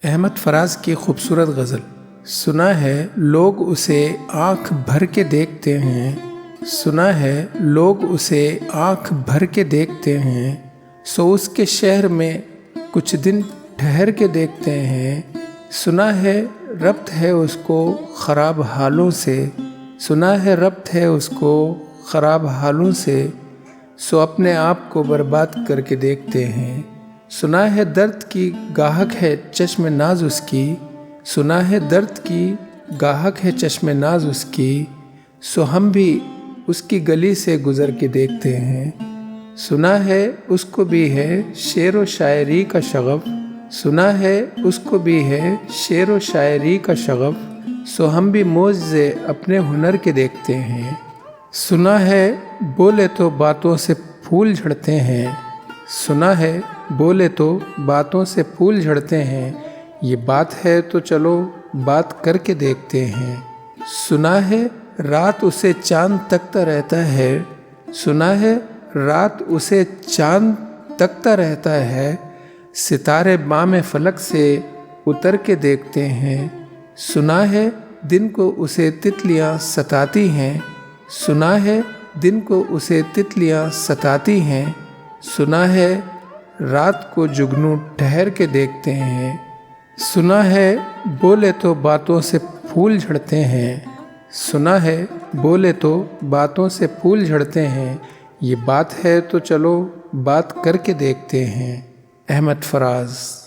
احمد فراز کی خوبصورت غزل۔ سنا ہے لوگ اسے آنکھ بھر کے دیکھتے ہیں، سنا ہے لوگ اسے آنکھ بھر کے دیکھتے ہیں، سو اس کے شہر میں کچھ دن ٹھہر کے دیکھتے ہیں۔ سنا ہے ربط ہے اس کو خراب حالوں سے، سنا ہے ربط ہے اس کو خراب حالوں سے، سو اپنے آپ کو برباد کر کے دیکھتے ہیں۔ سنا ہے درد کی گاہک ہے چشم ناز اس کی، سنا ہے درد کی گاہک ہے چشم ناز اس کی، سو ہم بھی اس کی گلی سے گزر کے دیکھتے ہیں۔ سنا ہے اس کو بھی ہے شعر و شاعری کا شغف، سنا ہے اس کو بھی ہے شعر و شاعری کا شغف، سو ہم بھی معجزے اپنے ہنر کے دیکھتے ہیں۔ سنا ہے بولے تو باتوں سے پھول جھڑتے ہیں، سنا ہے بولے تو باتوں سے پھول جھڑتے ہیں، یہ بات ہے تو چلو بات کر کے دیکھتے ہیں۔ سنا ہے رات اسے چاند تکتا رہتا ہے، سنا ہے رات اسے چاند تکتا رہتا ہے، ستارے بام فلک سے اتر کے دیکھتے ہیں۔ سنا ہے دن کو اسے تتلیاں ستاتی ہیں، سنا ہے دن کو اسے تتلیاں ستاتی ہیں، سنا ہے رات کو جگنو ٹھہر کے دیکھتے ہیں۔ سنا ہے بولے تو باتوں سے پھول جھڑتے ہیں، سنا ہے بولے تو باتوں سے پھول جھڑتے ہیں، یہ بات ہے تو چلو بات کر کے دیکھتے ہیں۔ احمد فراز۔